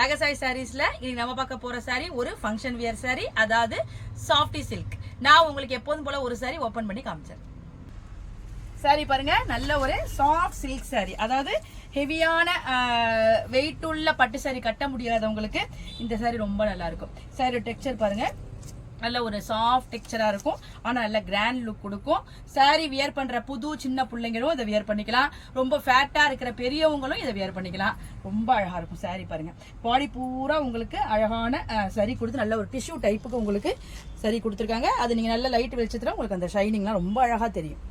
ராகசாய் சாரீஸ்ல இன்னைக்கு நம்ம பார்க்க போற சாரி ஒரு ஃபங்க்ஷன் வியர் சாரி, அதாவது சாஃப்டி சில்க். நான் உங்களுக்கு எப்போதும் போல ஒரு சாரி ஓபன் பண்ணி காமிச்சேன். சாரி பாருங்க, நல்ல ஒரு சாஃப்ட் சில்க் சாரி, அதாவது ஹெவியான வெயிட் உள்ள பட்டு சாரி கட்ட முடியாதவங்களுக்கு இந்த சாரி ரொம்ப நல்லா இருக்கும். சாரி டெக்ஸ்சர் பாருங்க, நல்ல ஒரு சாஃப்ட் டெக்ஸ்சரா இருக்கும். ஆனா நல்ல கிராண்ட் லுக் கொடுக்கும். சாரி வியர் பண்ற புது சின்ன பிள்ளைங்களும் இதை வியர் பண்ணிக்கலாம். ரொம்ப ஃபேட்டா இருக்கிற பெரியவங்களும் இதை வியர் பண்ணிக்கலாம். ரொம்ப அழகா இருக்கும் சாரி பாருங்க. பாடி பூரா உங்களுக்கு அழகான சரி கொடுத்து நல்ல ஒரு டிஷ்யூ டைப்புக்கு உங்களுக்கு சரி கொடுத்துருக்காங்க. அது நீங்க நல்ல லைட் வெளிச்சத்துல உங்களுக்கு அந்த ஷைனிங்லாம் ரொம்ப அழகா தெரியும்.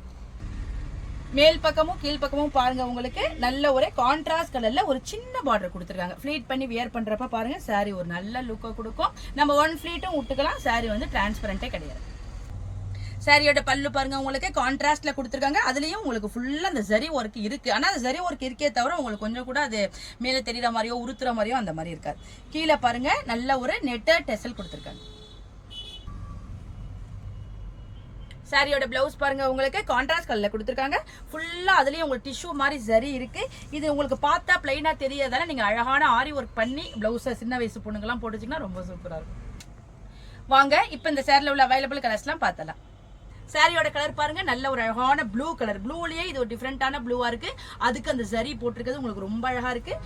மேல் பக்கமும் கீழ் பக்கமும் பாருங்க, உங்களுக்கு நல்ல ஒரு கான்ட்ராஸ்ட் கலர்ல ஒரு சின்ன பார்டர் கொடுத்துருக்காங்க. ஃபிளீட் பண்ணி வியர் பண்றப்ப பாருங்க சாரி ஒரு நல்ல லுக்கை கொடுக்கும். நம்ம ஒன் ஃபிளீட்டும் விட்டுக்கலாம். சாரி வந்து டிரான்ஸ்பரண்டே கிடையாது. சாரியோட பல்லு பாருங்க, உங்களுக்கு கான்ட்ராஸ்ட்ல கொடுத்துருக்காங்க. அதுலயும் உங்களுக்கு ஃபுல்லா அந்த ஜரி ஒர்க் இருக்கு. ஆனா அந்த ஜரி ஒர்க் இருக்கே தவிர உங்களுக்கு கொஞ்சம் கூட அது மேல தெரியற மாதிரியோ உருத்துற மாதிரியோ அந்த மாதிரி இருக்காது. கீழே பாருங்க நல்ல ஒரு நெட்டர் டெசல் கொடுத்துருக்காங்க. சாரியோட பிளவுஸ் பாருங்க, உங்களுக்கு கான்ட்ராஸ்ட் கலர்ல கொடுத்துருக்காங்க. ஃபுல்லா அதுலயும் உங்களுக்கு டிஷ்யூ மாதிரி சரி இருக்கு. இது உங்களுக்கு பார்த்தா பிளைனா தெரியாதால நீங்க அழகான ஆரி ஒர்க் பண்ணி பிளவுஸை சின்ன வயசு பொண்ணுங்கெல்லாம் போட்டுச்சிங்கன்னா ரொம்ப சூப்பரா இருக்கும். வாங்க இப்ப இந்த சாரில உள்ள அவைலபிள் கலர்ஸ் எல்லாம் பார்த்தலாம். சாரியோட கலர் பாருங்க, நல்ல ஒரு அழகான ப்ளூ கலர். ப்ளூலயே இது ஒரு டிஃப்ரெண்டான ப்ளூவா இருக்கு. அதுக்கு அந்த ஜரி போட்டிருக்கிறது உங்களுக்கு ரொம்ப அழகா இருக்கு.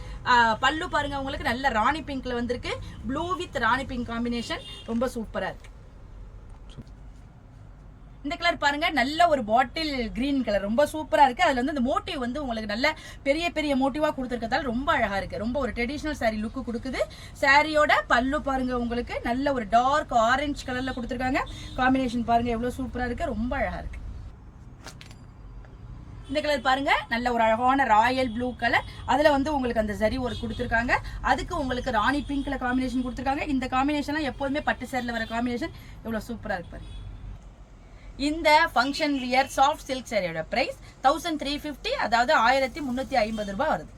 பல்லு பாருங்க, உங்களுக்கு நல்ல ராணி பிங்க்ல வந்திருக்கு. Blue with Rani pink combination ரொம்ப சூப்பரா இருக்கு. இந்த கலர் பாருங்க, நல்ல ஒரு பாட்டில் கிரீன் கலர் ரொம்ப சூப்பரா இருக்கு. அதுல வந்து இந்த மோட்டிவ் வந்து உங்களுக்கு நல்ல பெரிய பெரிய மோட்டிவா கொடுத்துருக்கதால ரொம்ப அழகா இருக்கு. ரொம்ப ஒரு ட்ரெடிஷனல் சாரி லுக்கு கொடுக்குது. சாரியோட பல்லு பாருங்க, உங்களுக்கு நல்ல ஒரு டார்க் ஆரஞ்சு கலர்ல கொடுத்துருக்காங்க. காம்பினேஷன் பாருங்க எவ்வளவு சூப்பரா இருக்கு, ரொம்ப அழகா இருக்கு. இந்த கலர் பாருங்க, நல்ல ஒரு அழகான ராயல் ப்ளூ கலர். அதுல வந்து உங்களுக்கு அந்த ஜரி ஒரு கொடுத்துருக்காங்க. அதுக்கு உங்களுக்கு ராணி பிங்க்ல காம்பினேஷன் கொடுத்துருக்காங்க. இந்த காம்பினேஷன்லாம் எப்போதுமே பட்டு சேரில் வர காம்பினேஷன் எவ்வளவு சூப்பரா இருக்கு பாருங்க. இந்த ஃபங்க்ஷன் வியர் சாஃப்ட் சில்க் சாரியோட பிரைஸ் 1350, அதாவது 1350 ரூபாய் வருது.